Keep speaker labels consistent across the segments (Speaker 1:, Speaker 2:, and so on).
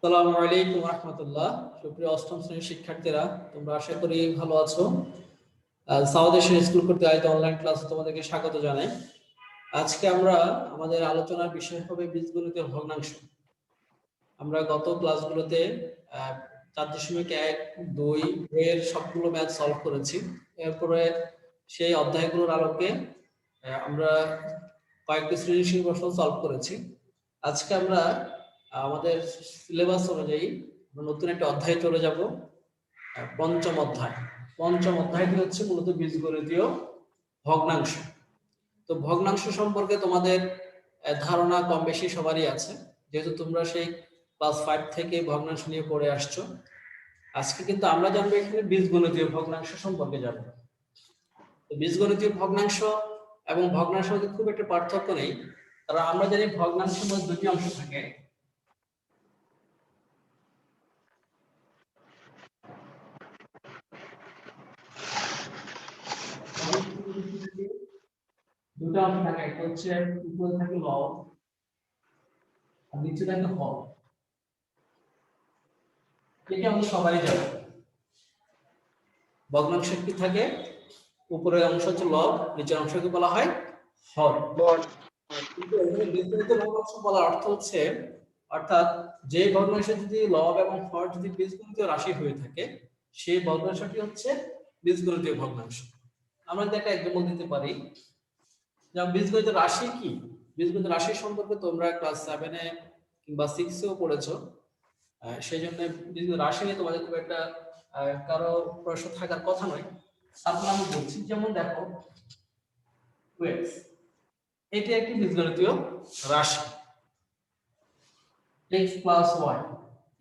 Speaker 1: আসসালামু আলাইকুম রাহমাতুল্লাহ। সুপ্রিয় অষ্টম শ্রেণীর শিক্ষার্থীরা, তোমরা আশা করি ভালো আছো। সাউথ এশিয়ান স্কুল কর্তৃক আয়োজিত অনলাইন ক্লাসে তোমাদেরকে স্বাগত জানাই। আজকে আমরা আমাদের আলোচনার বিষয় হবে বীজগণিতের ভগ্নাংশ। আমরা গত ক্লাসগুলোতে 4.1, 2 এর সবগুলো ম্যাথ সলভ করেছি। এরপরে সেই অধ্যায়গুলোর আলোকে আমরা কয়েকটি সৃজনশীল প্রশ্ন সলভ করেছি। আজকে আমরা আমাদের সিলেবাস অনুযায়ী নতুন একটা অধ্যায়ে চলে যাব, পঞ্চম অধ্যায়। পঞ্চম অধ্যায়টি হচ্ছে মূলত বীজগণিতীয় ভগ্নাংশ। তো ভগ্নাংশ সম্পর্কে তোমাদের ধারণা কম বেশি সবারই আছে, যেহেতু তোমরা সেই ক্লাস 5 থেকে ভগ্নাংশ নিয়ে পড়ে আসছো। আজকে কিন্তু আমরা জানবো এখানে বীজগণিতীয় ভগ্নাংশ সম্পর্কে জানবো। তো বীজগণিতীয় ভগ্নাংশ এবং ভগ্নাংশের মধ্যে খুব একটা পার্থক্য নেই, কারণ আমরা জানি ভগ্নাংশের মধ্যে দুটি অংশ থাকে। দুটো অংশ থাকে, একটা হচ্ছে উপরে থাকে লব আর নিচে থাকে হর। এটা আমরা সবারই জানি। ভগ্নাংশের কি থাকে? উপরের অংশ হচ্ছে লব, নিচের অংশকে বলা হয় হর। কিন্তু এখানে বীজগণিত ভগ্নাংশ বলার অর্থ হচ্ছে, অর্থাৎ যে ভগ্নাংশে যদি লব এবং হর যদি বীজগণিতীয় রাশি হয়ে থাকে, সেই ভগ্নাংশটি হচ্ছে বীজগণিতীয় ভগ্নাংশ। আমরা যদি একটা এক্সাম্পল দিতে পারি, যেমন বীজগণিত রাশি কি? বীজগণিত রাশি সম্পর্কে তোমরা ক্লাস 7 এ কিংবা 6 এও পড়েছো। সেই জন্য বীজগণিত রাশি নিয়ে তোমাদের খুব একটা কারো প্রশ্ন থাকার কথা নয়। তারপর আমি বলছি, যেমন দেখো 2x, এটি একটি বীজগণিতীয় রাশি। x প্লাস y,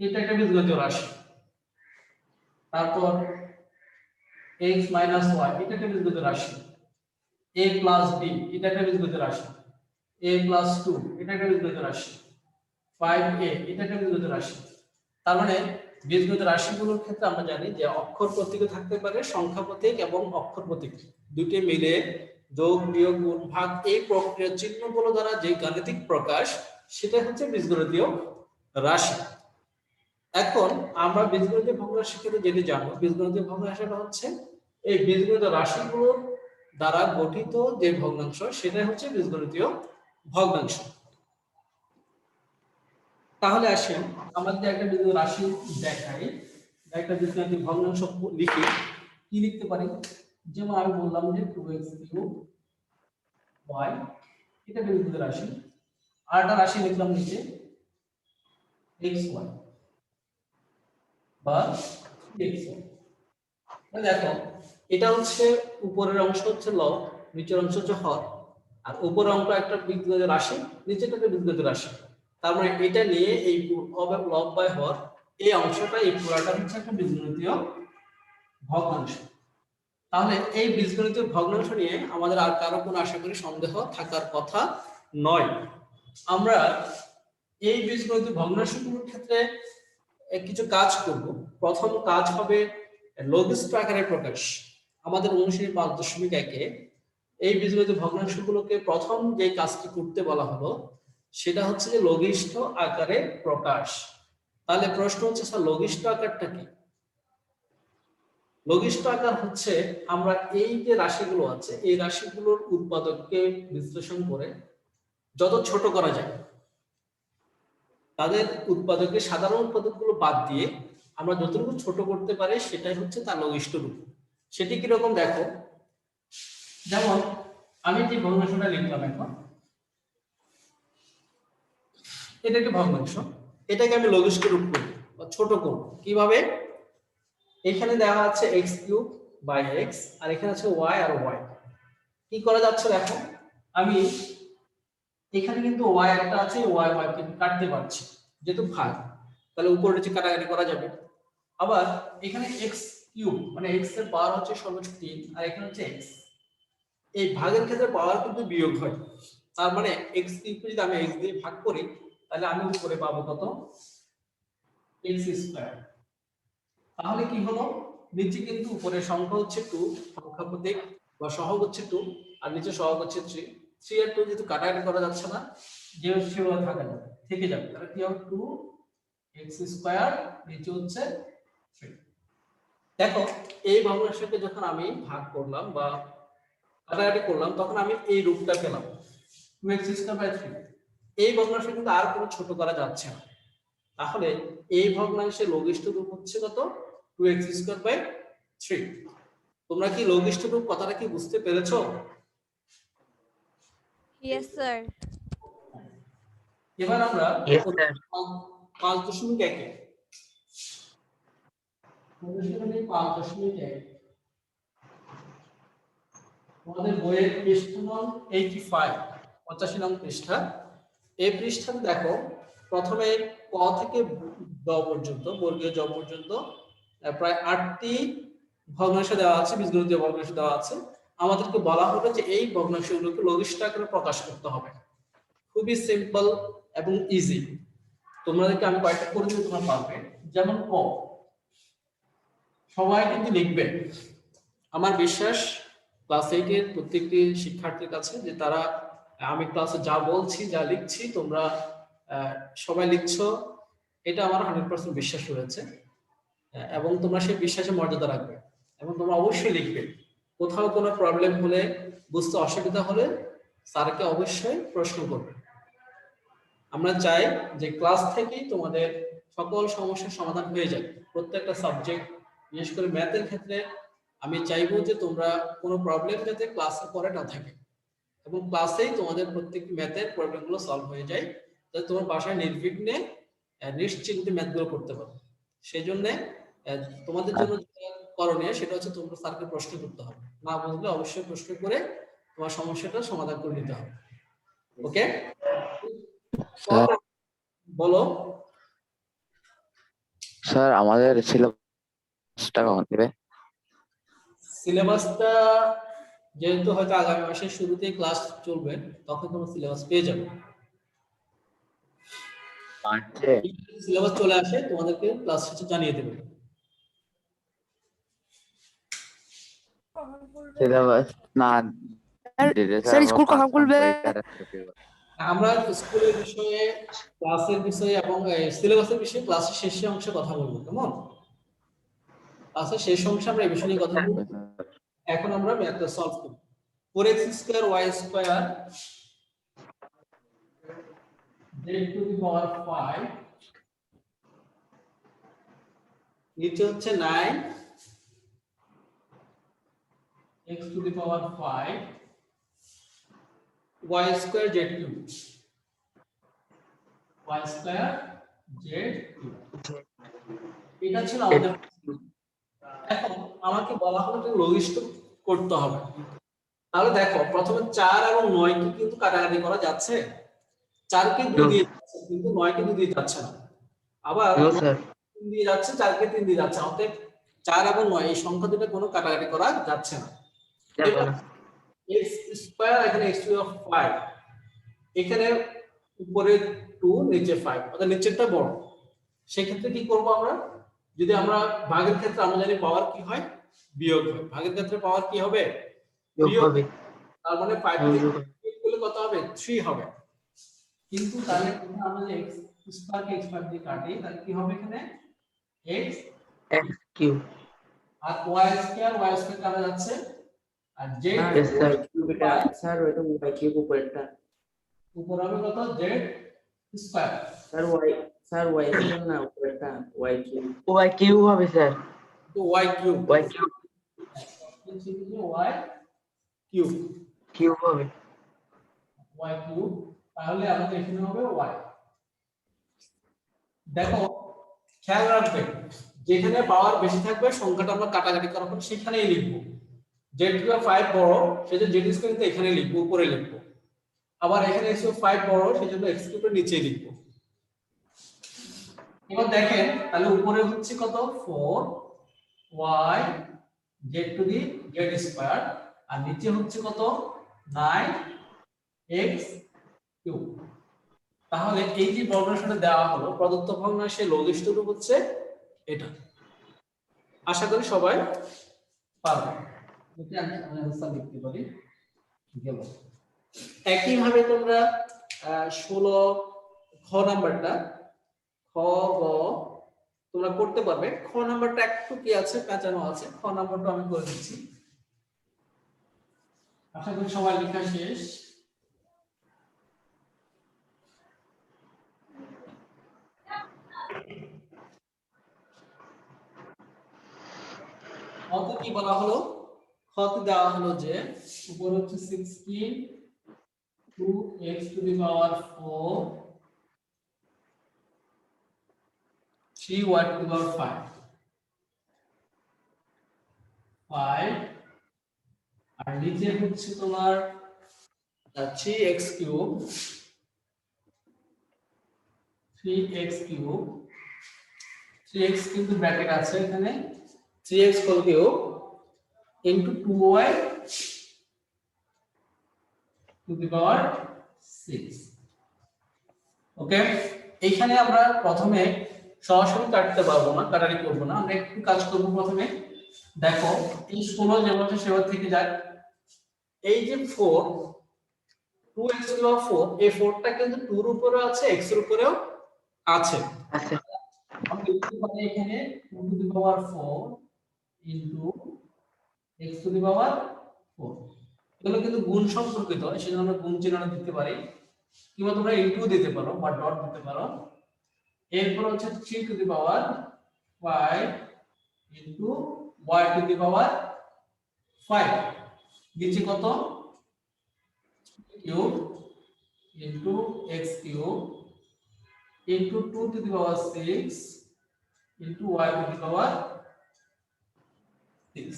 Speaker 1: এটা একটা বীজগণিতীয় রাশি। তারপর x মাইনাস y, এটা একটা বীজগণিতীয় রাশি। a প্লাস b, এটা একটা বীজগণিতীয় রাশি। a প্লাস 2, এটা একটা বীজগণিতীয় রাশি। 5a, এটা একটা বীজগণিতীয় রাশি। তার মানে বীজগণিত রাশিগুলোর ক্ষেত্রে আমরা জানি যে অক্ষর প্রতীকও থাকতে পারে, সংখ্যা প্রতীক এবং অক্ষর প্রতীক দুটি মিলে যোগ বিয়োগ গুণ ভাগ এই প্রক্রিয়ার চিহ্নগুলো দ্বারা যে গাণিতিক প্রকাশ, সেটা হচ্ছে বীজগণিতীয় রাশি। এখন আমরা বীজগণিতীয় ভগ্নাংশের ক্ষেত্রে যেটি জানবো, বীজগণিতীয় ভগ্নাংশটা হচ্ছে এই বীজগণিত রাশিগুলোর দ্বারা গঠিত যে ভগ্নাংশ, সেটাই হচ্ছে বীজগণিতীয় ভগ্নাংশ। তাহলে আসেন আমরা যদি একটা বীজগণিত রাশি দেখাই, একটা বীজগণিত ভগ্নাংশ লিখি, কি লিখতে পারি? যেমন আমি বললাম যে 2x কিউব y, এটা বীজগণিত রাশি। আর একটা রাশি লিখলাম নিচে xy বা xy। দেখো, এটা হচ্ছে উপরের অংশ হচ্ছে লব, নিচের অংশ হচ্ছে হর। আর উপরের অংশ একটা বীজগণিত রাশি, নিচেটা একটা বীজগণিত রাশি। তার মানে এটা নিয়ে এই লব বাই হর, এই অংশটা, এই পুরাটা হচ্ছে একটা বীজগণিতীয় ভগ্নাংশ। তাহলে এই বীজগণিতীয় ভগ্নাংশ নিয়ে আমাদের আর কারো কোনো আশা করি সন্দেহ থাকার কথা নয়। আমরা এই বীজগণিতীয় ভগ্নাংশগুলোর ক্ষেত্রে কিছু কাজ করব। প্রথম কাজ হবে লঘিষ্ঠ আকারে প্রকাশ। আমাদের অনুশীলনী 5.1-এ এই বীজগণিত ভগ্নাংশগুলোকে প্রথম যে কাজটি করতে বলা হলো, সেটা হচ্ছে যে লঘিষ্ঠ আকারে প্রকাশ। তাহলে প্রশ্ন হচ্ছে, স্যার লঘিষ্ঠ আকারটা কি? লঘিষ্ঠ আকার হচ্ছে আমরা এই যে রাশিগুলো আছে, এই রাশিগুলোর উৎপাদককে বিশ্লেষণ করে যত ছোট করা যায়, তাদের উৎপাদকের সাধারণ উৎপাদকগুলো বাদ দিয়ে আমরা যতটুকু ছোট করতে পারি, সেটাই হচ্ছে তার লঘিষ্ঠ রূপ। সেটি কিরকম দেখো, যেমন আমি যে ভগ্নাংশটা লিখলাম এখন, এটা একটি ভগ্নাংশ, এটাকে আমি লঘিষ্ঠ রূপ করব বা ছোট করব। কিভাবে? এখানে দেওয়া আছে x কিউব বাই x, আর এখানে আছে y আর y। কি করা যাচ্ছে দেখো, আমি এখানে কিন্তু y একটা আছে, y y কে কাটতে পারছি যেহেতু ভাগ, তাহলে উপরে নিচে কাটাকাটি করা যাবে। আবার এখানে x কিউব মানে x এর পাওয়ার হচ্ছে সর্বোচ্চ 3, আর এখানে হচ্ছে x। এই ভাগের ক্ষেত্রে পাওয়ার কিন্তু বিয়োগ হয়। তার মানে x কিউব যদি আমি x দিয়ে ভাগ করি, তাহলে আমি উপরে পাবো কত? x square. তাহলে কি হলো, নিচে কিন্তু উপরে সংখ্যা হচ্ছে 2, সংখ্যা প্রতীক বা সহগ হচ্ছে 2, আর নিচে সহগ হচ্ছে 3। 3 আর 2 যেহেতু কাটাকাটি করা যাচ্ছে না, যে সেভাবে থেকে যাবে, তাহলে কি হবে 2 x স্কয়ার নিচে হচ্ছে 3। দেখো এই ভগ্নাংশকে যখন আমি ভাগ করলাম বা কাটাকাটি করলাম তখন আমি এই রূপটা পেলাম 2x স্কয়ার বাই 3। এই ভগ্নাংশ কিন্তু আর কোনো ছোট করা যাচ্ছে না, তাহলে এই ভগ্নাংশের লঘিষ্ঠ রূপ হচ্ছে কত 2x স্কয়ার বাই 3। তোমরা কি লঘিষ্ঠ রূপ কথাটা কি বুঝতে পেরেছো?
Speaker 2: Yes, sir.
Speaker 1: এবার আমরা
Speaker 3: Yes, sir.
Speaker 1: 5.1 তোমাদের বইয়ের পৃষ্ঠা নং 85 85 নং পৃষ্ঠা। এই পৃষ্ঠাতে দেখো প্রথমে ক থেকে ড পর্যন্ত বর্গীয় জ পর্যন্ত প্রায় 8টি ভগ্নাংশ দেওয়া আছে, বীজগণিতীয় ভগ্নাংশ দেওয়া আছে। আমাদেরকে বলা হলো যে এই ভগ্নাংশগুলোকে লঘিষ্ঠ আকারে প্রকাশ করতে হবে। খুবই সিম্পল এবং ইজি। তোমাদেরকে আমি কয়েকটা করে দিলে তোমরা পারবে। যেমন ক, সবাই কিন্তু লিখবে। আমার বিশ্বাস ক্লাস 8 এর প্রত্যেকটি শিক্ষার্থীর কাছে যে তারা আমি ক্লাসে যা বলছি যা লিখছি তোমরা সবাই লিখছো, এটা আমার 100% বিশ্বাস রয়েছে এবং তোমরা সেই বিশ্বাসে মর্যাদা রাখবে এবং তোমরা অবশ্যই লিখবে। কোথাও কোনো প্রবলেম হলে, বুঝতে অসুবিধা হলে স্যারকে অবশ্যই প্রশ্ন করবে। আমরা চাই যে ক্লাস থেকেই তোমাদের সকল সমস্যার সমাধান হয়ে যায় প্রত্যেকটা সাবজেক্ট, বিশেষ করে ম্যাথের ক্ষেত্রে আমি চাইবো যে তোমরা কোনো প্রবলেম যাতে ক্লাসের পরে না থাকে এবং ক্লাসেই তোমাদের প্রত্যেকটি ম্যাথের প্রবলেমগুলো সলভ হয়ে যায়, যাতে তোমার বাসায় নির্বিঘ্নে নিশ্চিন্তে ম্যাথগুলো করতে পারো। সেই জন্য তোমাদের জন্য যেটা করণীয় সেটা হচ্ছে তোমরা স্যারকে প্রশ্ন করতে হবে, না বুঝলে অবশ্যই প্রশ্ন করে তোমার সমস্যাটা সমাধান করে নিতে হবে। ওকে, বলো
Speaker 3: স্যার আমাদের সিলেবাসটা কখন দেবে?
Speaker 1: সিলেবাসটা যেহেতু হয়তো আগামী মাসের শুরুতেই ক্লাস চলবে, তখন তোমার সিলেবাস পেয়ে যাবে।
Speaker 3: মার্চে
Speaker 1: সিলেবাস চলে আসে তোমাদেরকে ক্লাস শেষে জানিয়ে দেবে।
Speaker 3: সিলেবাস না দিলে
Speaker 2: স্যার স্কুল কখন খুলবে?
Speaker 1: আমরা স্কুলের বিষয়ে, ক্লাসের বিষয়ে এবং সিলেবাসের বিষয়ে ক্লাসের শেষে অংশে কথা বলবো, কেমন? ক্লাসের শেষ অংশে আমরা এই বিষয় নিয়ে কথা বলবো। এখন আমরা ম্যাথটা সলভ করব। 4x square y square z to the power 5 নিচে হচ্ছে 9 x to the power 5 y square z cube y square z cube. এটা ছিল আমাদের। এখন আমাকে বলা হলো যে লঘিষ্ঠ করতে হবে। তাহলে দেখো প্রথমে 4 এবং 9 কে কিন্তু কাটাকাটি করা যাচ্ছে। 4 কে 2 দিয়ে যাচ্ছে কিন্তু 9 কে 2 দিয়ে যাচ্ছে না। আবার 3 দিয়ে যাচ্ছে, 4 কে 3 দিয়ে যাচ্ছে। অতএব 4 এবং 9 এই সংখ্যা দুটো কোনো কাটাকাটি করা যাচ্ছে না। x স্কয়ার এখানে x টু দি পাওয়ার 5, এখানে উপরে 2 নিচে 5, অর্থাৎ নিচেরটা বড়। সেই ক্ষেত্রে কি করব আমরা? যদি আমরা ভাগের ক্ষেত্রে আমরা জানি পাওয়ার কি হয়, বিয়োগ হয়। ভাগের ক্ষেত্রে পাওয়ার কি হবে? বিয়োগ হবে। তার মানে 5 থেকে বিয়োগ করলে কত হবে? 3 হবে। কিন্তু তাহলে এখানে আমরা যে x স্কয়ার কে x স্কয়ার দিয়ে কাটি, তাহলে কি হবে এখানে? x
Speaker 3: কিউব
Speaker 1: আর y স্কয়ার কাটা যাচ্ছে আর z
Speaker 4: স্যার ওইটা y কিউব উপরেরটা
Speaker 1: উপর হবে কত? z square.
Speaker 4: Sir y square না উপরেরটা y
Speaker 3: কিউব হবে স্যার,
Speaker 1: তো y cube
Speaker 3: y cube cube হবে
Speaker 1: y কিউব। তাহলে আমাদের এখানে হবে y। দেখো খেয়াল রাখবে, যেখানে পাওয়ার বেশি থাকবে সংখ্যাটা আমরা কাটাকাটি করার পর সেখানেই লিখবো। z টু দি পাওয়ার 5 বড়, সেজন্য z স্কয়ার কিন্তু এখানে লিখবো, উপরে লিখবো। আবার এখানে x টু দি পাওয়ার 5 বড়, সেজন্য x কিউবের নিচে লিখবো। এবার দেখেন তাহলে উপরে হচ্ছে কত? 4y z to the z square আর নিচে হচ্ছে কত? 9x cube. তাহলে এই যে ভগ্নাংশটা দেওয়া হলো, প্রদত্ত ভগ্নাংশের লঘিষ্ঠ রূপ হচ্ছে এটা। আশা করি সবাই পারবে। যদি আমি আনসার লিখতে পারি গেল। একই ভাবে তোমরা 16 খ নাম্বারটা, খ গ তোমরা করতে পারবে। খ নাম্বারটা একটু কি আছে, পেঁচানো আছে। খ নাম্বারটা আমি করে দিচ্ছি। আশা করি সবাই লেখা শেষ। খতে কি বলা হলো? খতে দেওয়া হলো যে উপর হচ্ছে 16 2x two the power 4 3y two the power 5 আর নিচে হচ্ছে তোমার 3x কিউব 3x কিন্তু ব্র্যাকেট আছে এখানে 3x whole cube into 2y to the power 6। Okay, এইখানে আমরা প্রথমে সরাসরি কাটতে পারবো না, কাটারি করবো না, আমরা একটু কাজ করবো। প্রথমে দেখো এই 16 যেভাবে সেভাবে থেকে যায়। এই যে 4 2x টু দি পাওয়ার 4, এই 4টা কিন্তু 2 এর উপরে আছে, x এর উপরেও আছে। আমরা লিখতে পারি এখানে 2 to the power 4 into x to the power 4। এগুলো কিন্তু গুণ সম্পর্কিত, সেজন্য আমরা গুণ চিহ্নটা দিতে পারি, কিংবা তোমরা ইনটু দিতে পারো বা ডট দিতে পারো। এরপর হচ্ছে 3 to the power 5 into y to the power 5 নিচে কত cube into x cube into 2 to the power 6 into y to the power 6।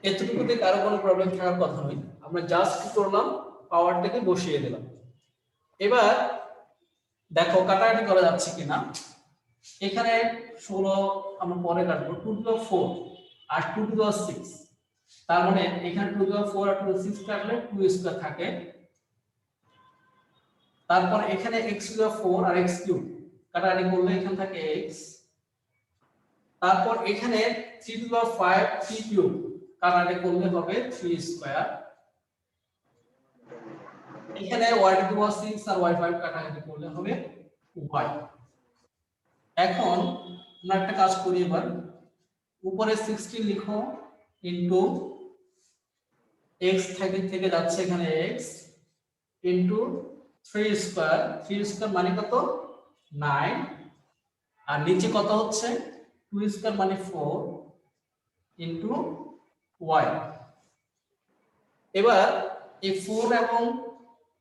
Speaker 1: এতটুকুতে কারো কোনো প্রবলেম থাকার কথা নয়। আমরা জাস্ট কি করলাম, পাওয়ারটাকে বসিয়ে দিলাম। এবার দেখো কাটাকাটি করা যাচ্ছে কিনা। এখানে 16 আমরা পরে কাটবো, 2 to the power 4 R 2 to the power 6, তার মানে এখানে 2 to the power 4 R 2 to the power 6 কাটলে 2 স্কয়ার থাকে। তারপর এখানে x টু দি পাওয়ার 4 আর x কিউব কাটাকাটি করলে এখানে থাকে x। তারপর এখানে 3 টু দি পাওয়ার 5 3 কিউব কাটাকাটি করলে হবে 3 স্কয়ার। এখানে y to the power 6 R y5 কাটাকাটি করলে হবে y। এখন আমরা একটা কাজ করি, এবার উপরে 16 লিখো ইনটু x থেকে যাচ্ছে এখানে x ইনটু 3 স্কয়ার। 3 স্কয়ার মানে কত 9, আর নিচে কত হচ্ছে 2 স্কয়ার মানে 4 ইনটু y। এবার এই 4 এবং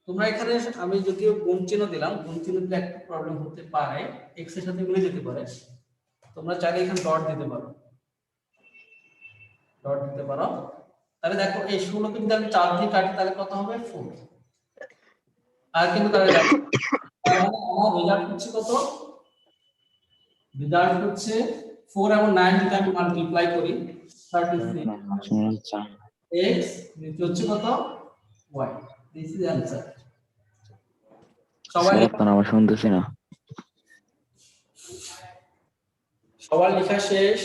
Speaker 1: তোমরা এখানে আমি যদিও গুণ চিহ্ন দিলাম, গুণ চিহ্ন দিলে একটা প্রবলেম হতে পারে, x এর সাথে মিলে যেতে পারে। তোমরা চাইলে এখানে ডট দিতে পারো, ডট দিতে পারো। তাহলে দেখো এই 16 কে যদি আমি 4 দিয়ে কাটি তাহলে কত হবে 4, আর কিন্তু তাহলে যাচ্ছে। তার মানে আমার রেজাল্ট হচ্ছে কত, রেজাল্ট হচ্ছে 4 এবং 9 যদি আমি মাল্টিপ্লাই করি 36 x নিচে হচ্ছে কত y। This is answer. সবাই
Speaker 3: আপনারা আমার শুনতেছি না।
Speaker 1: সবার লেখা শেষ?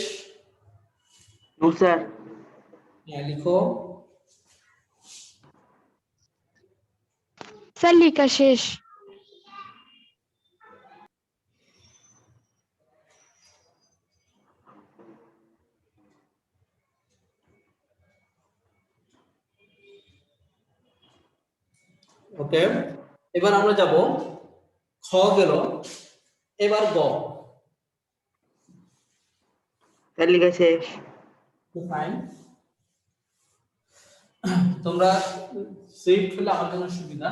Speaker 4: No sir.
Speaker 1: হ্যাঁ লিখো।
Speaker 2: স্যার লেখা শেষ।
Speaker 1: ওকে, এবার আমরা যাব, খ গেল, এবার গ।
Speaker 4: স্যার লেখা শেষ।
Speaker 1: ফাইন, তোমরা সেভ ফেলে আমার জন্য সুবিধা।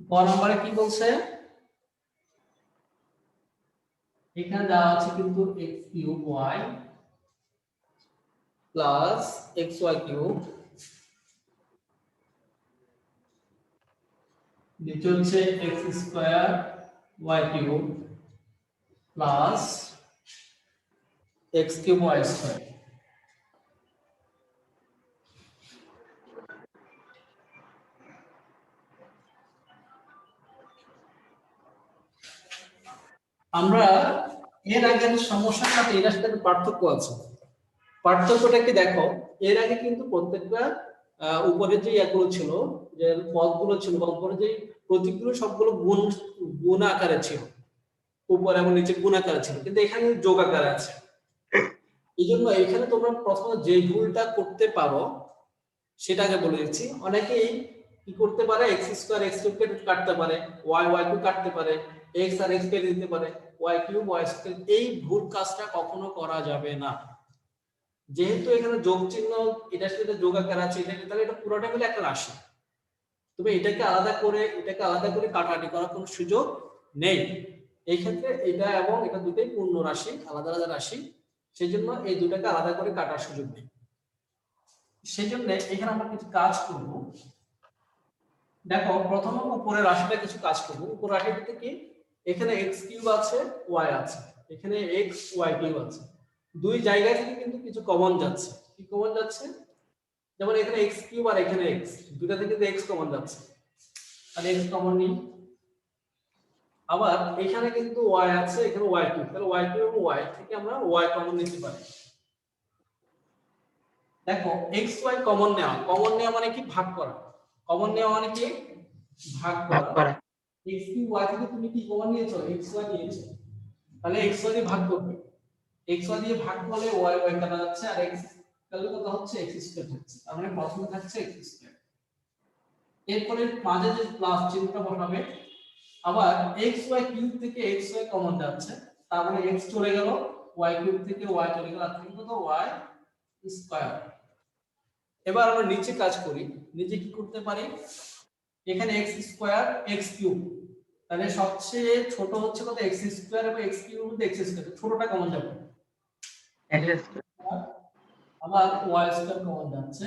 Speaker 1: ক নম্বরে কি বলছে, এখানে দেওয়া আছে কিন্তু x cube y plus xy cube, নিচে হচ্ছে x square y cube plus x cube y square. আমরা এর আগের সমস্যার সাথে এর সাথে পার্থক্য আছে। পার্থক্যটা কি দেখো, এর আগে কিন্তু প্রত্যেকটা উপরে যে ইয়াগুলো ছিল, যে পদগুলো ছিল বা উপরে যে প্রতীকগুলো সবগুলো গুণ আকারে ছিল, উপরে এবং নিচে গুণ আকারে ছিল, কিন্তু এখানে যোগ আকারে আছে। এই জন্য এখানে তোমরা প্রথমে যে ভুলটা করতে পারো সেটাকে বলে দিচ্ছি। অনেকেই কি করতে পারে, এক্স স্কোয়ার এক্স কিউব কাটতে পারে, ওয়াই ওয়াই কিউব কাটতে পারে, এক্স আর এক্স কেটে দিতে পারে, ওয়াই কিউব ওয়াই স্কোয়ার। এই ভুল কাজটা কখনো করা যাবে না। যেহেতু এখানে যোগ চিহ্ন এটার সাথে যোগ আকার আছে, তাহলে এটা পুরোটা মিলে একটা রাশি। তবে এটাকে আলাদা করে কাটাকাটি করার কোনো সুযোগ নেই। এই ক্ষেত্রে এটা এবং এটা দুটোই পূর্ণ রাশি, আলাদা আলাদা রাশি, সেই জন্য এই দুটাকে আলাদা করে কাটার সুযোগ নেই। সেই জন্য এখানে আমরা কিছু কাজ করব। দেখো প্রথমে উপরের রাশিটা কিছু কাজ করব। উপর রাশিটাতে কি, এখানে x কিউব আছে, y আছে, এখানে x y কিউব আছে। দুই জায়গা থেকে কিন্তু কিছু কমন যাচ্ছে। কি কমন যাচ্ছে? যেমন এখানে x কিউব আর এখানে x, দুটো থেকে কিন্তু x কমন যাচ্ছে, তাহলে x কমন নিই। আবার এখানে কিন্তু y আছে, এখানে y কিউব, তাহলে y কিউব এবং y থেকে আমরা y কমন নিতে পারি। দেখো x y কমন নেওয়া মানে কি, ভাগ করা। কমন নেওয়া মানে কি, ভাগ করা। x কিউব y থেকে তুমি কি কমন নিয়েছো, x y নিয়েছো, তাহলে x y দিয়ে ভাগ করবে। x y দিয়ে ভাগ করলে y y কাটা যাচ্ছে, আর x তাহলে কত হচ্ছে, x স্কয়ার হচ্ছে। তার মানে প্রথমে থাকছে x স্কয়ার, এরপরে মাঝে যে প্লাস চিহ্নটা বসাবে। আবার x y কিউব থেকে x y কমন যাচ্ছে, তার মানে x চলে গেল, y কিউব থেকে y চলে গেল, আর থেকে কত, y স্কয়ার। এবার আমরা নিচে কাজ করি। নিচে কি করতে পারি, এখানে x স্কয়ার x কিউব, তাহলে সবচেয়ে ছোট হচ্ছে কত, x স্কয়ার এবং x কিউব মধ্যে x স্কয়ার, ছোটটা কমন যাবে, আবার y স্কয়ার কমন যাচ্ছে,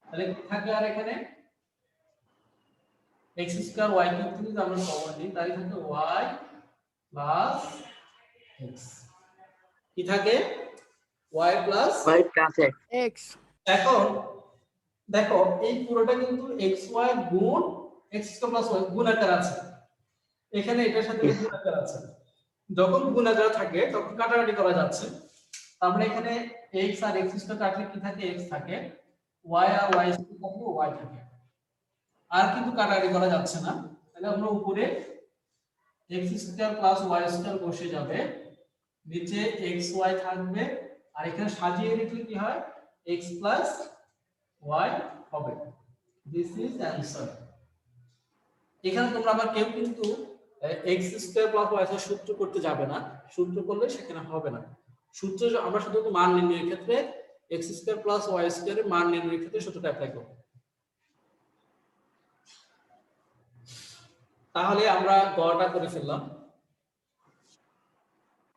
Speaker 1: তাহলে কি থাকে, আর এখানে x স্কয়ার y কিউব থেকে যদি আমরা কমন নিই, তাহলে থাকে y প্লাস x। কি থাকে, y প্লাস
Speaker 2: X.
Speaker 1: এখন দেখো এই পুরোটা কিন্তু xy গুণ x স্কয়ার প্লাস y গুণ আকার আছে, এখানে এটার সাথে গুণ আকার আছে। যখন গুণ আকার থাকে তখন কাটাকাটি করা যাচ্ছে। তারপরে এখানে x আর x স্কয়ার কাটলে কি থাকে, x থাকে, y আর y স্কয়ার থাকলে y থাকে, আর কিন্তু কাটাকাটি করা যাচ্ছে না। তাহলে আমরা উপরে x square plus y square বসে যাবে, নিচে xy থাকবে, আর এখানে সাজিয়ে লিখলে কি হয়, x প্লাস y হবে। This is answer. এখানে তোমরা আবার কেউ কিন্তু x square plus y square সূত্র করতে যাবে না, সূত্র করলে সেখানে হবে না। সূত্র আমরা শুধু মান নির্ণয়ের ক্ষেত্রে x স্কয়ার প্লাস y স্কয়ারের মান নির্ণয়ের ক্ষেত্রে সূত্রটা অ্যাপ্লাই করব। তাহলে আমরা গটা করে ফেললাম।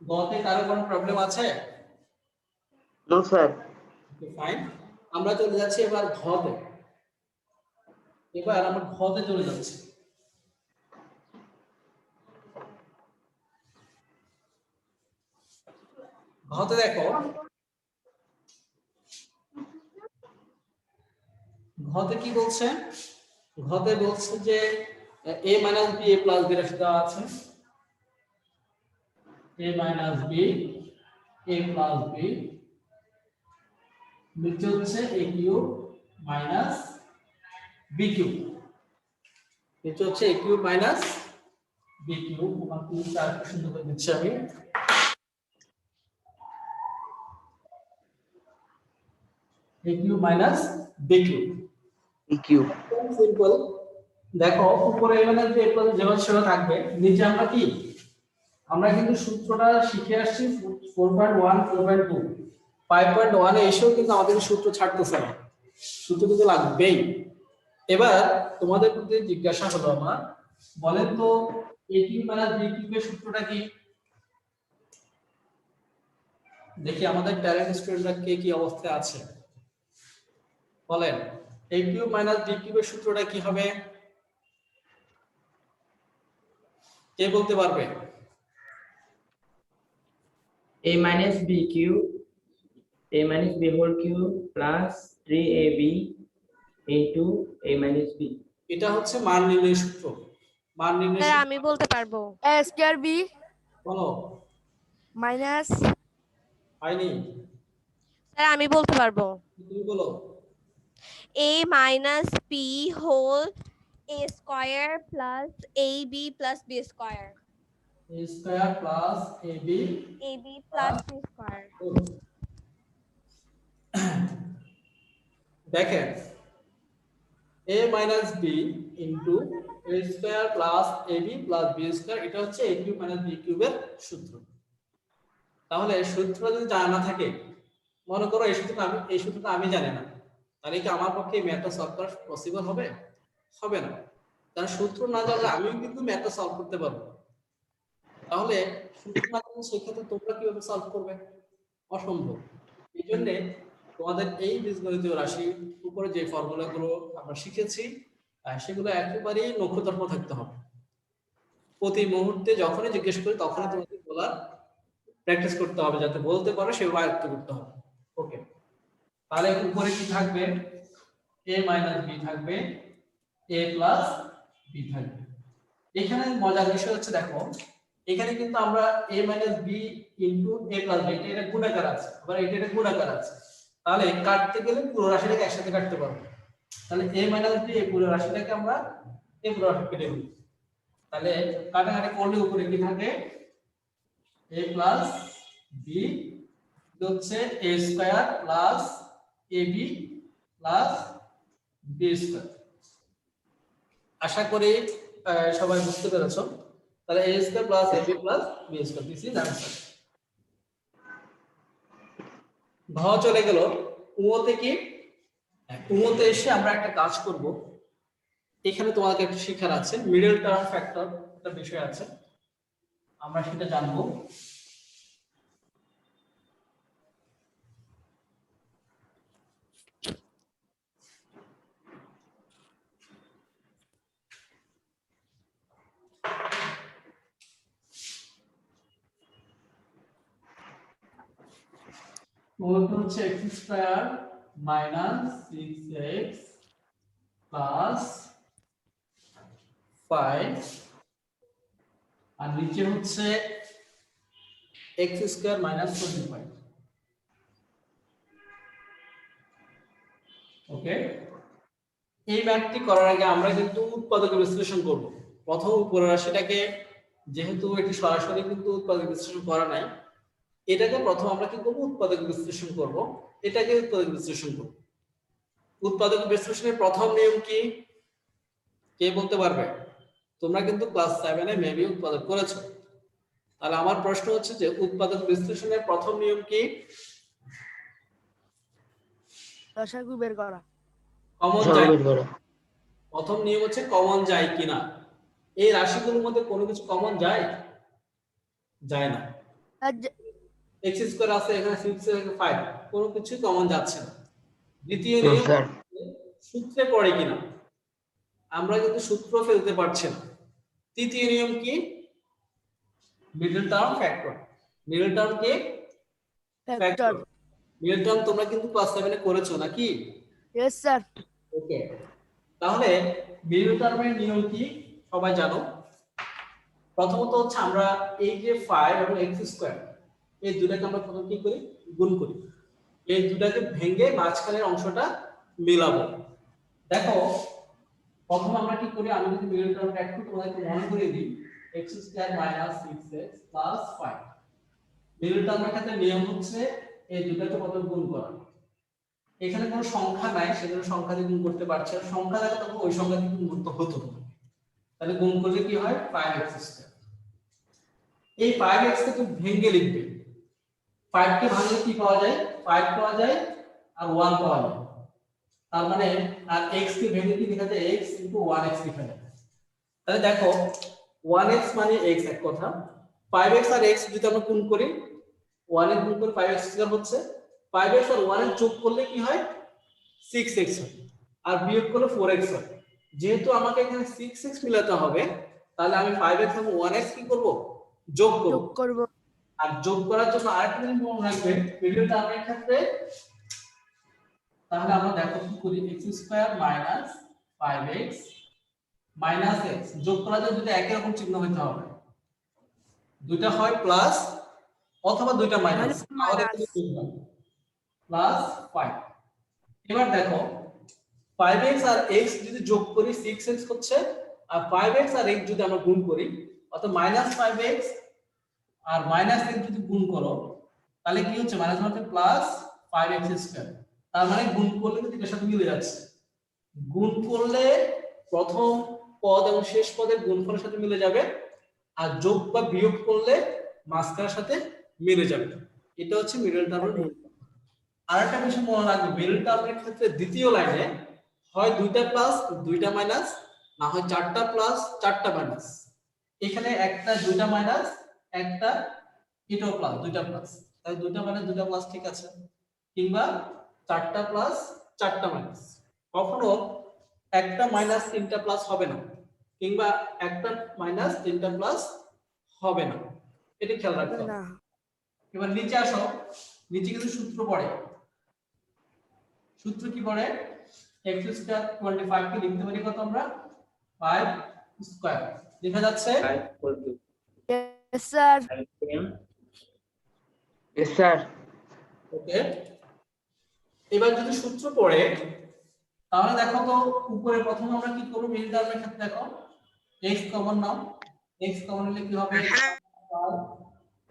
Speaker 1: গতে কারো কোনো প্রবলেম আছে?
Speaker 3: No sir.
Speaker 1: ওকে ফাইন, আমরা চলে যাচ্ছি এবার ঘতে। এবার আমরা ঘতে চলে যাচ্ছি। ঘতে দেখো, ঘতে কি বলছে, ঘতে বলছে যে a minus b a plus b রাশি দেওয়া আছে, a minus b a plus b, নিচে হচ্ছে a cube minus b cube, নিচে হচ্ছে a cube minus b cube. তোমার কিউবটা আরেকটু সুন্দর করে দিচ্ছি আমি। a cube minus b cube,
Speaker 3: cube
Speaker 1: simple. দেখো উপরে a minus b a plus যেমন সেটা থাকবে, নিচে আমরা কি, আমরা কিন্তু সূত্রটা শিখে আসছি 4.1 4.2 5.1 এ এসেও কিন্তু আমাদের সূত্র ছাড়তেছে না, সূত্র কিন্তু লাগবেই। এবার তোমাদের প্রতি জিজ্ঞাসা হলো আমার, বলেন তো a কিউব মাইনাস b কিউবের সূত্রটা কি? দেখি আমাদের ট্যালেন্ট স্টুডেন্টরা কে কি অবস্থায় আছে, বলেন a কিউব মাইনাস b কিউবের সূত্রটা কি হবে, কে বলতে পারবে?
Speaker 4: a minus b cube, a minus b whole cube plus 3ab into a minus b.
Speaker 1: এটা হচ্ছে মান নির্ণয়ের সূত্র। মান নির্ণয়ের
Speaker 2: স্যার
Speaker 1: সূত্র
Speaker 2: আমি বলতে পারবো। A স্কয়ার B
Speaker 1: বলো।
Speaker 2: মাইনাস,
Speaker 1: হয়নি,
Speaker 2: স্যার আমি বলতে পারবো।
Speaker 1: তুমি বলো।
Speaker 5: a minus b whole a square plus ab plus b square.
Speaker 1: a square plus ab
Speaker 5: ab plus b square.
Speaker 1: দেখেন a minus b into a square plus ab plus b square, এটা হচ্ছে a cube minus b কিউবের সূত্র। তাহলে সূত্র যদি জানা না থাকে, মনে করো এই সূত্রটা আমি জানি না, তাহলে কি আমার পক্ষে এই ম্যাথটা সলভ করা পসিবল হবে? হবে না। কারণ সূত্র না জানলে আমিও কিন্তু ম্যাথটা সলভ করতে পারবো না। তাহলে সূত্র না জানলে সেক্ষেত্রে তোমরা কিভাবে সলভ করবে? অসম্ভব। এই জন্য তোমাদের এই বীজগণিতীয় রাশি উপরে যে ফর্মুলাগুলো আমরা শিখেছি সেগুলো একেবারেই নক্ষত্রপ থাকতে হবে। প্রতি মুহূর্তে যখনই জিজ্ঞেস করি তখনই তোমাদের বলার প্র্যাকটিস করতে হবে, যাতে বলতে পারো সেভাবে আয়ত্ত করতে হবে। ওকে, তাহলে উপরে কি থাকবে? a মাইনাস b থাকবে, a প্লাস b থাকবে। এখানে মজার বিষয় হচ্ছে দেখো, এখানে কিন্তু আমরা a minus b into a plus b, এটা গুণাকার আছে, আবার এটা গুণাকার আছে। তাহলে কাটতে গেলে পুরো রাশিটাকে একসাথে কাটতে পারবো। তাহলে a মাইনাস b এই পুরো রাশিটাকে আমরা a পুরো রাশি কেটে দিই। তাহলে কাটাকাটি করলে উপরে কি থাকে? a প্লাস b হচ্ছে a square plus ab plus b square. আশা করি সবাই বুঝতে পেরেছো। তাহলে a square plus ab plus b square, this is answer. ঘ চলে গেল। উমতে কি? উমতে এসে আমরা একটা কাজ করব। এখানে তোমাদের একটু শিখার আছে, মিডল টার্ম ফ্যাক্টর একটা বিষয় আছে, আমরা সেটা জানবো। উমতে হচ্ছে x square minus 6x plus 5, আর নিচে হচ্ছে x স্কয়ার মাইনাস 25। ওকে, এই ম্যাথটি করার আগে আমরা কিন্তু উৎপাদক বিশ্লেষণ করব। প্রথম উপরের রাশিটাকে, যেহেতু এটি সরাসরি কিন্তু উৎপাদক বিশ্লেষণ করা নাই, এটাকে প্রথম আমরা কি করব? উৎপাদক বিশ্লেষণ করব। এটাকে উৎপাদক বিশ্লেষণ করব। উৎপাদক বিশ্লেষণের প্রথম নিয়ম কি? কে বলতে পারবে? তোমরা কিন্তু ক্লাস 7 এ মেবি উৎপাদক করেছো। তাহলে আমার প্রশ্ন হচ্ছে যে উৎপাদক বিশ্লেষণের প্রথম নিয়ম কি?
Speaker 2: লসাগু বের করা।
Speaker 1: কমন যায়। প্রথম নিয়ম হচ্ছে কমন যায় কিনা। এই রাশিগুলোর মধ্যে কোনো কিছু কমন যায়? যায় না। x স্কয়ার আছে, এখানে 6 এর 5, কোনো কিছু কমন যাচ্ছে না। দ্বিতীয় নিয়ম সূত্রে পড়ে কিনা, আমরা কিন্তু সূত্র ফেলতে পারছি না। তৃতীয় নিয়ম কি? Middle term factor. Middle term কি? ফ্যাক্টর। মিডল টার্ম তোমরা কিন্তু ক্লাস 7 এ করেছো নাকি?
Speaker 2: Yes sir.
Speaker 1: ওকে, তাহলে মিডল টার্মের নিয়ম কি সবাই জানো? প্রথমত হচ্ছে আমরা এই যে 5 এবং x স্কয়ার, এই দুটাকে আমরা প্রথম কি করি? গুণ করি। এই দুটাকে ভেঙে মাঝখানের অংশটা মিলাবো। দেখো, প্রথম আমরা কি করি? আমি যদি মিডল টার্মটা একটু তোমাদেরকে মনে করিয়ে দিই, x square minus 6x plus 5। Middle টার্মের ক্ষেত্রে নিয়ম হচ্ছে এই দুটাকে প্রথম গুণ করা। এখানে কোনো সংখ্যা নাই, সেজন্য সংখ্যা দিয়ে গুণ করতে পারছি না। সংখ্যা থাকে তখন ওই সংখ্যা দিয়ে গুণ করতে হতো। তাহলে গুণ করলে কি হয়? 5x square. এই 5x কে তুমি ভেঙে লিখবে। 5 কে ভাঙলে কি পাওয়া যায়? 5 পাওয়া যায় আর 1 পাওয়া যায়। তার মানে আর x কে ভেঙে কি লেখা যায়? x 1x লেখা যায়। তাহলে দেখো 1x মানে x এক কথা, 5x আর x যদি আমরা গুণ করি, 1 এর গুণ করে 5x স্কয়ার হচ্ছে, 5x আর 1 এর যোগ করলে কি হয়? 6x হয়, আর বিয়োগ করলে 4x হয়। যেহেতু আমাকে এখানে 6x মিলাতে হবে, তাহলে আমি 5x এবং 1x কি করব? যোগ করব। আর যোগ করার জন্য আরেকটা জিনিস মনে রাখবে, মিডল টার্মের ক্ষেত্রে তাহলে আমরা দেখো কি করি? x square minus 5x minus x, যোগ করার জন্য দুটো একই রকম চিহ্ন হতে হবে। দুটো হয় প্লাস অথবা দুটো মাইনাস, আমাদের কিন্তু প্লাস 5। এবার দেখো 5x আর x যদি যোগ করি 6x হচ্ছে, আর 5x আর x যদি আমরা গুণ করি অর্থাৎ -5x আর -x যদি গুণ করো তাহলে কি হচ্ছে মাইনাস মানে প্লাস 5x স্কয়ার। তার মানে গুণ করলে কিন্তু এটার সাথে মিলে যাচ্ছে, গুণ করলে প্রথম পদ এবং শেষ পদের গুণফলের সাথে মিলে যাবে, আর যোগ বা বিয়োগ করলে মাঝখানের সাথে মিলে যাবে। এটা হচ্ছে মিডল টার্মের মূল। আরেকটা বিষয় মনে রাখবে, মিডল টার্মের ক্ষেত্রে দ্বিতীয় লাইনে হয় দুইটা প্লাস দুইটা মাইনাস, না হয় চারটা প্লাস চারটা মাইনাস। এখানে একটা দুইটা মাইনাস, একটা এটাও প্লাস, দুইটা প্লাস, তাই দুইটা মাইনাস দুইটা প্লাস ঠিক আছে, কিংবা চারটা প্লাস চারটা মাইনাস। কখনো একটা মাইনাস তিনটা প্লাস হবে না, কিংবা একটা মাইনাস তিনটা প্লাস হবে না, এটা খেয়াল রাখতে হবে।
Speaker 2: না
Speaker 1: এবার নিচে আসো, নিচে কিন্তু সূত্র পড়ে, সূত্র কি পড়ে, x স্কয়ার 25 কে লিখতে পারি কত আমরা 5 স্কয়ার, লেখা যাচ্ছে
Speaker 4: 5 equal to
Speaker 2: yes sir
Speaker 4: 5 pm.
Speaker 3: Yes, sir.
Speaker 1: ওকে। এবার যদি সূত্র পড়ে তাহলে দেখো তো উপরে প্রথমে আমরা কি করব, মিডল টার্মের ক্ষেত্রে দেখো x কমন নাও, x কমন নিলে কি হবে,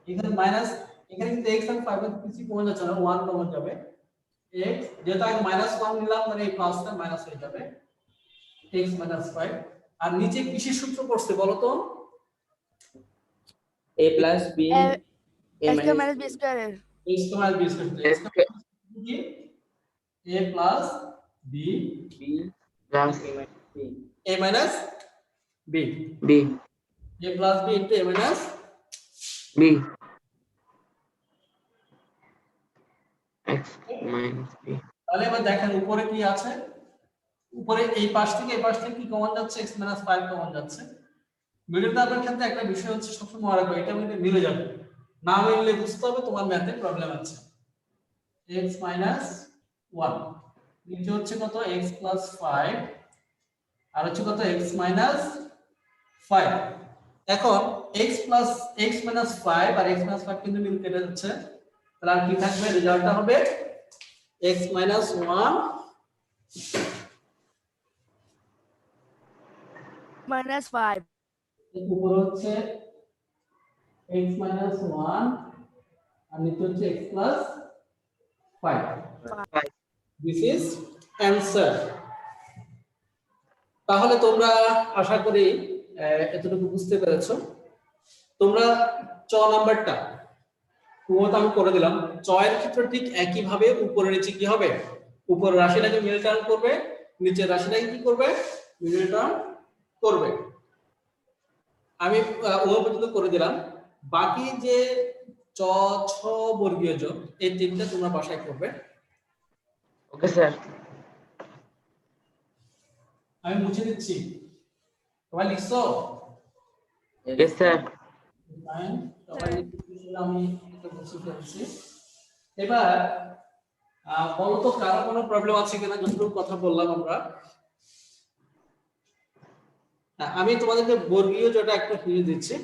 Speaker 1: এখানে মাইনাস, এখানে কিন্তু x আর 5 এর কিছু কমন যাচ্ছে না, 1 কমন যাবে, x যেটা আগে -1 নিলাম মানে এই প্লাসটা মাইনাস হয়ে যাবে, x - 5। আর নিচে কিসের সূত্র পড়ছে বলো তো,
Speaker 4: a plus b
Speaker 2: a
Speaker 4: a
Speaker 2: স্কয়ার
Speaker 4: minus
Speaker 2: মাইনাস বি স্কয়ারের
Speaker 1: x = b square,
Speaker 3: Yes, sir.
Speaker 1: কি a plus b
Speaker 4: b
Speaker 3: Plus
Speaker 4: a minus b.
Speaker 1: a minus b,
Speaker 3: B.
Speaker 1: a plus b into a minus
Speaker 3: B. X minus B.
Speaker 1: তাহলে এবার দেখেন উপরে কি আছে, উপরে এই পাশ থেকে এই পাশ থেকে কি কমন যাচ্ছে, x - 5 কমন যাচ্ছে। মিডল টার্মের ক্ষেত্রে একটা বিষয় হচ্ছে সবসময় মনে রাখবে, এটা মধ্যে মিলে যাবে, না মিললে বুঝতে হবে তোমার ম্যাথে প্রবলেম আছে। x - 1 নিচে হচ্ছে কত, x + 5 আর হচ্ছে কত, x - 5। এখন x - 5 আর x - 5 কিন্তু মিল কেটে যাচ্ছে, তাহলে আর কি থাকবে, রেজাল্টটা হবে x - 1
Speaker 2: মাইনাস 5
Speaker 1: উপরে হচ্ছে x - 1 আর নিচে হচ্ছে x + 5। This is answer. তাহলে তোমরা আশা করি এতটুকু বুঝতে পেরেছো। তোমরা চ নাম্বারটা পুরোটা আমি করে দিলাম, চ এর ক্ষেত্রে ঠিক একই ভাবে উপরে নিচে কি হবে, উপরের রাশিটাকে মিডল টার্ম করবে, নিচের রাশিটাকে কি করবে, মিডল টার্ম করবে। আমি পর্যন্ত করে দিলাম, বাকি যে চ ছ বর্গীয় যোগ এই তিনটা তোমরা বাসায় করবে।
Speaker 3: Okay, sir.
Speaker 1: আমি মুছে দিচ্ছি, সবাই লিখছো?
Speaker 3: Yes, sir.
Speaker 1: Fine, সবাই লিখেছো, আমি এটা মুছে ফেলছি। এবার বলতো কারো কোনো প্রবলেম আছে কিনা, যতটুকু কথা বললাম আমরা। আমি তোমাদেরকে বর্গীয় জোটা একটা ফিরে দিচ্ছি,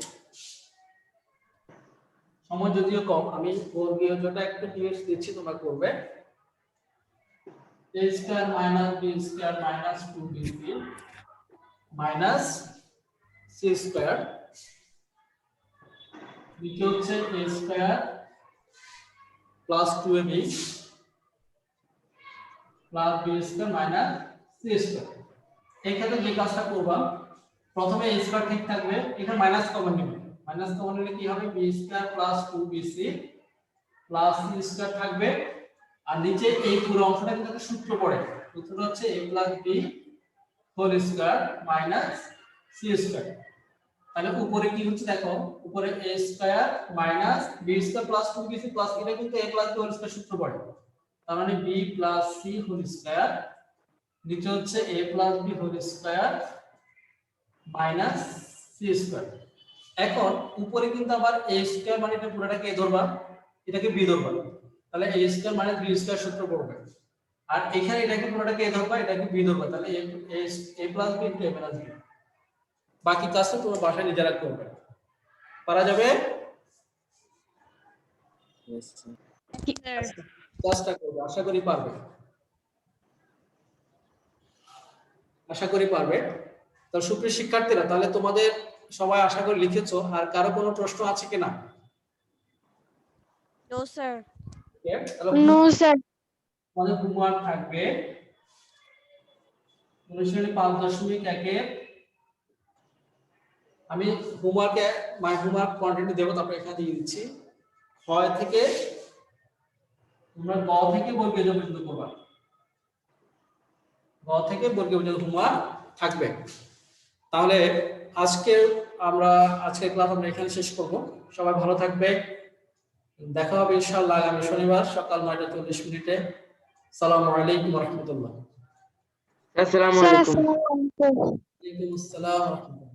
Speaker 1: সময় যদিও কম, আমি বর্গীয় জোটা একটা ফিরে দিচ্ছি, তোমরা করবে। a square minus b square minus 2bc minus c square, নিচে হচ্ছে a square plus 2ab plus b square minus c square. এখানে যে কাজটা করবা, প্রথমে a স্কয়ার ঠিক থাকবে, এখানে মাইনাস কমন নেবে, মাইনাস কমন নিলে কি হবে, b square plus 2bc plus c square থাকবে, আর নিচে এই পুরো অংশটা কিন্তু একটা সূত্র পড়ে, সূত্রটা হচ্ছে a plus b whole square minus c square. তাহলে উপরে কি হচ্ছে দেখো, উপরে a square minus b square plus 2bc plus এটা কিন্তু a plus b whole square সূত্র পড়ে, তার মানে b plus c whole square, নিচে হচ্ছে a plus b whole square minus c square. এখন উপরে কিন্তু আবার a স্কয়ার মানে এটা পুরোটাকে a ধরবা, এটাকে b ধরবা, তাহলে a square minus b square সূত্র পড়বে, আর এখানে এটাকে পুরোটাকে a ধরবা, এটাকে b ধরবা, তাহলে a plus b into a minus b। বাকি কাজটা তোমরা বাসায় নিজেরা করবে, পারা যাবে?
Speaker 4: Yes, sir.
Speaker 1: কাজটা করবে, আশা করি পারবে। আশা করি পারবে। তো সুপ্রিয় শিক্ষার্থীরা, তাহলে তোমাদের সবাই আশা করি লিখেছো, আর কারো কোনো প্রশ্ন আছে কিনা?
Speaker 5: No, sir.
Speaker 2: No, sir.
Speaker 1: আমাদের হোমওয়ার্ক থাকবে অনুশীলনী 5.1 আমি হোমওয়ার্কে মাই হোমওয়ার্ক কন্টেন্ট দেবো, তারপর এখানে দিয়ে দিচ্ছি। হয় থেকে তোমরা গ থেকে বর্গীয় জ পর্যন্ত করবা, গ থেকে বর্গীয় পর্যন্ত হোমওয়ার্ক থাকবে। তাহলে আজকের ক্লাস আমরা এখানে শেষ করব। সবাই ভালো থাকবে, দেখা হবে ইনশাআল্লাহ আগামী শনিবার সকাল 9:40 আসসালামু আলাইকুম ওয়া রাহমাতুল্লাহ।
Speaker 4: আসসালামু
Speaker 2: Sir,
Speaker 4: আলাইকুম।
Speaker 2: assalamualaikum.
Speaker 1: ওয়া আলাইকুম আসসালাম ওয়া রাহমাতুল্লাহ।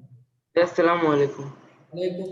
Speaker 4: আসসালামু আলাইকুম।
Speaker 1: ওয়া আলাইকুম